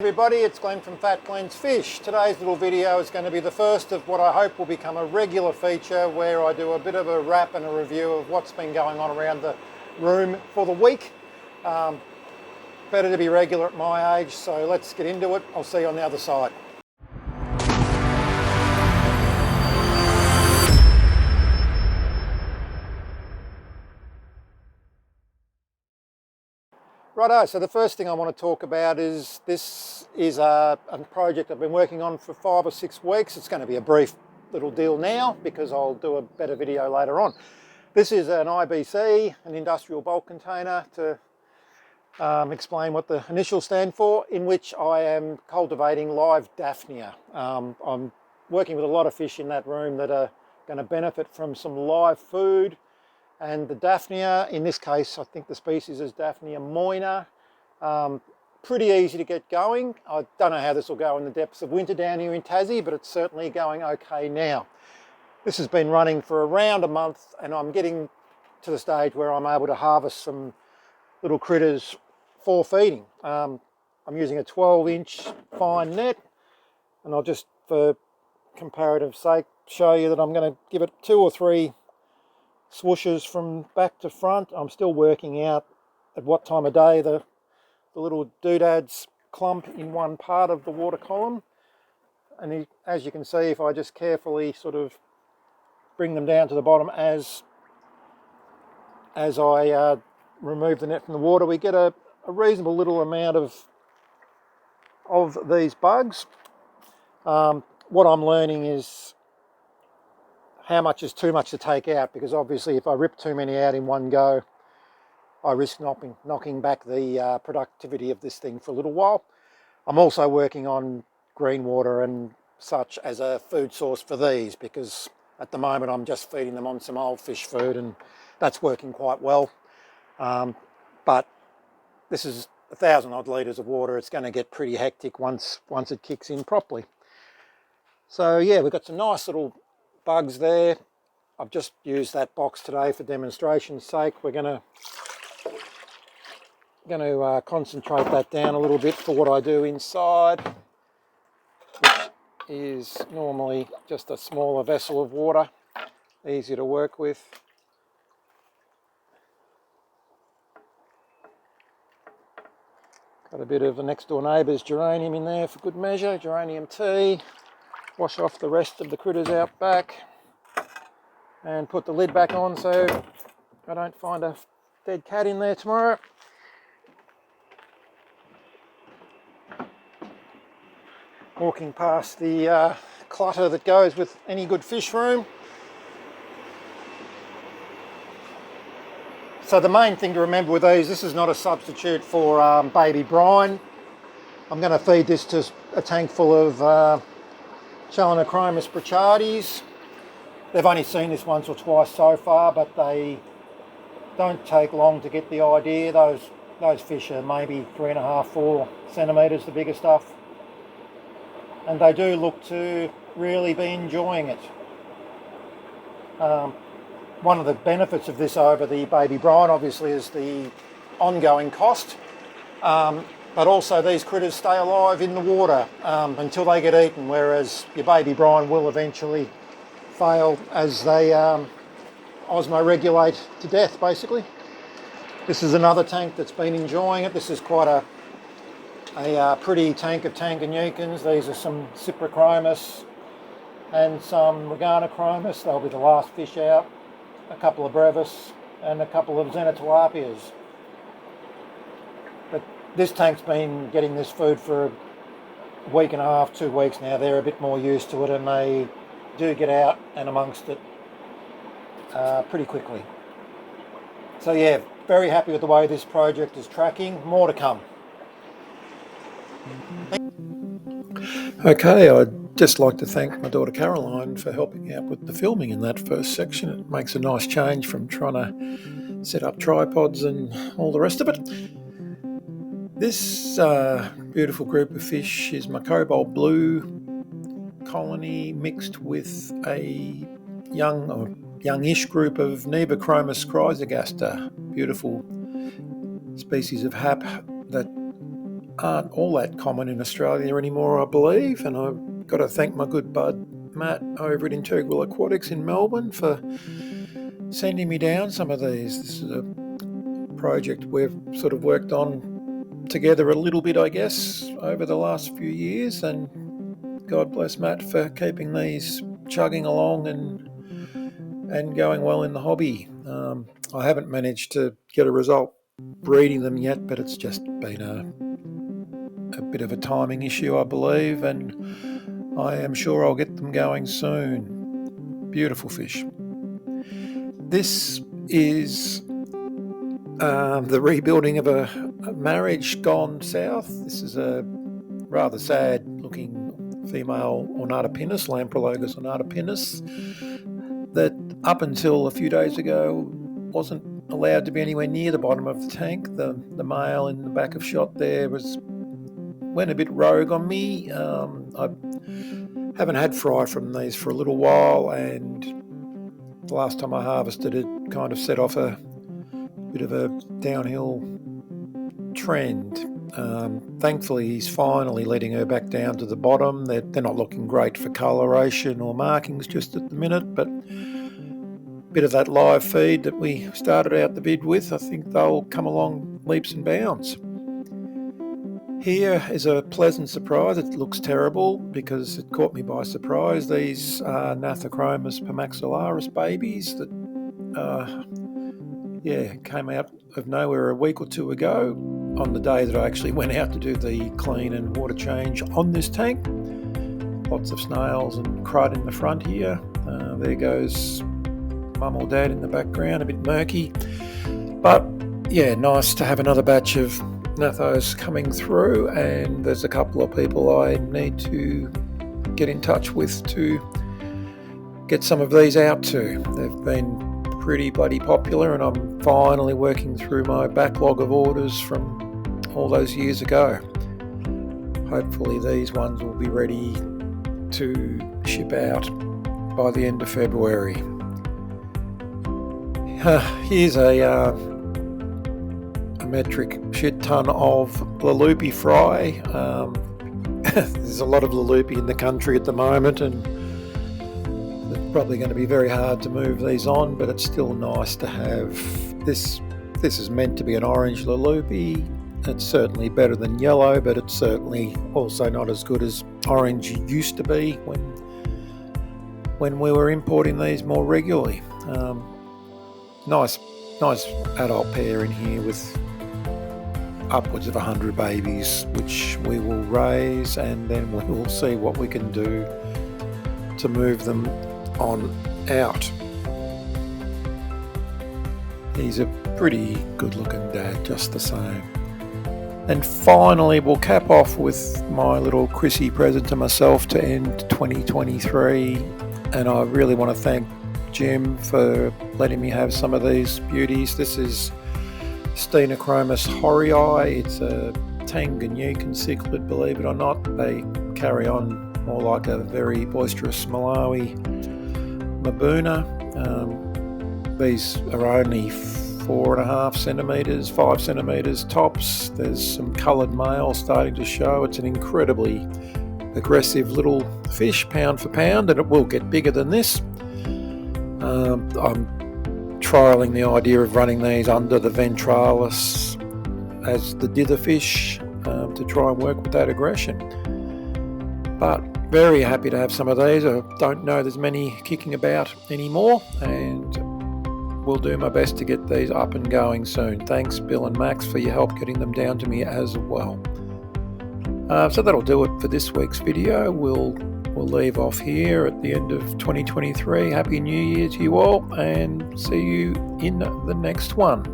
Everybody, it's Glenn from Fat Glenn's Fish. Today's little video is going to be the first of what I hope will become a regular feature where I do a bit of a wrap and a review of what's been going on around the room for the week. Better to be regular at my age, so let's get into it. I'll see you on the other side. Righto, so the first thing I want to talk about is this is a project I've been working on for 5 or 6 weeks. It's going to be a brief little deal now because I'll do a better video later on. This is an IBC, an industrial bulk container, to explain what the initials stand for, in which I am cultivating live Daphnia. I'm working with a lot of fish in that room that are going to benefit from some live food. And the Daphnia, in this case, I think the species is Daphnia moina. Pretty easy to get going. I don't know how this will go in the depths of winter down here in Tassie, but it's certainly going okay now. This has been running for around a month, and I'm getting to the stage where I'm able to harvest some little critters for feeding. I'm using a 12-inch fine net, and I'll just, for comparative sake, show you that I'm going to give it 2 or 3 swooshes from back to front. I'm still working out at what time of day the little doodads clump in one part of the water column, and as you can see, if I just carefully sort of bring them down to the bottom as I remove the net from the water, we get a reasonable little amount of these bugs. What I'm learning is how much is too much to take out, because obviously if I rip too many out in one go, I risk knocking back the productivity of this thing for a little while. I'm also working on green water and such as a food source for these, because at the moment I'm just feeding them on some old fish food, and that's working quite well. But this is 1,000 odd litres of water. It's going to get pretty hectic once it kicks in properly. So yeah, we've got some nice little bugs there. I've just used that box today for demonstration's sake. We're going to concentrate that down a little bit for what I do inside, which is normally just a smaller vessel of water, easier to work with. Got a bit of the next door neighbour's geranium in there for good measure, geranium tea. Wash off the rest of the critters out back and put the lid back on so I don't find a dead cat in there tomorrow. Walking past the clutter that goes with any good fish room. So the main thing to remember with these, this is not a substitute for baby brine. I'm going to feed this to a tank full of Chalanochromis brachades. They've only seen this once or twice so far, but they don't take long to get the idea. Those fish are maybe 3.5, 4 centimetres, the bigger stuff. And they do look to really be enjoying it. One of the benefits of this over the baby brine obviously is the ongoing cost. But also these critters stay alive in the water until they get eaten, whereas your baby brine will eventually fail as they osmoregulate to death, basically. This is another tank that's been enjoying it. This is quite a pretty tank of Tanganyikans. These are some Cyprichromis and some Reganochromis. They'll be the last fish out. A couple of brevis and a couple of Xenotilapias. But this tank's been getting this food for a week and a half, 2 weeks now. They're a bit more used to it, and they do get out and amongst it pretty quickly. So yeah, very happy with the way this project is tracking. More to come. Okay, I'd just like to thank my daughter Caroline for helping out with the filming in that first section. It makes a nice change from trying to set up tripods and all the rest of it. This beautiful group of fish is my cobalt blue colony mixed with a youngish group of Nebochromis chrysogaster, beautiful species of hap that aren't all that common in Australia anymore, I believe, and I've got to thank my good bud Matt over at Integral Aquatics in Melbourne for sending me down some of these. This is a project we've sort of worked on together a little bit, I guess, over the last few years, and God bless Matt for keeping these chugging along and going well in the hobby. I haven't managed to get a result breeding them yet, but it's just been a bit of a timing issue, I believe, and I am sure I'll get them going soon. Beautiful fish. This is the rebuilding of a marriage gone south. This is a rather sad looking female Ornata pinus, Lamprologus ornata pinus, that up until a few days ago wasn't allowed to be anywhere near the bottom of the tank. The male in the back of shot there went a bit rogue on me. I haven't had fry from these for a little while, and the last time I harvested it kind of set off a bit of a downhill trend. Thankfully he's finally letting her back down to the bottom. They're not looking great for coloration or markings just at the minute, but a bit of that live feed that we started out the bid with, I think they'll come along leaps and bounds. Here is a pleasant surprise. It looks terrible because it caught me by surprise. These are Gnathochromis pomaxillaris babies that came out of nowhere a week or two ago on the day that I actually went out to do the clean and water change on this tank. Lots of snails and crud in the front here. There goes mum or dad in the background, a bit murky. But yeah, nice to have another batch of Gnathos coming through, and there's a couple of people I need to get in touch with to get some of these out to. They've been pretty bloody popular, and I'm finally working through my backlog of orders from all those years ago. Hopefully these ones will be ready to ship out by the end of February. Here's a metric shit ton of Laluppi fry. There's a lot of Laluppi in the country at the moment, and it's probably going to be very hard to move these on, but it's still nice to have this. This is meant to be an orange Laluppi. It's certainly better than yellow, but it's certainly also not as good as orange used to be when we were importing these more regularly. Nice adult pair in here with upwards of 100 babies, which we will raise, and then we will see what we can do to move them on out. He's a pretty good looking dad just the same. And finally we'll cap off with my little Chrissy present to myself to end 2023, and I really want to thank Jim for letting me have some of these beauties. This is Stenachromis horii. It's a Tanganyikan cichlid, believe it or not. They carry on more like a very boisterous Malawi Mabuna. These are only 4.5 centimetres, 5 centimetres tops. There's some coloured males starting to show. It's an incredibly aggressive little fish, pound for pound, and it will get bigger than this. I'm trialling the idea of running these under the ventralis as the dither fish to try and work with that aggression. But very happy to have some of these. I don't know there's many kicking about anymore, and will do my best to get these up and going soon. Thanks Bill and Max for your help getting them down to me as well. So that'll do it for this week's video. We'll leave off here at the end of 2023. Happy New Year to you all, and see you in the next one.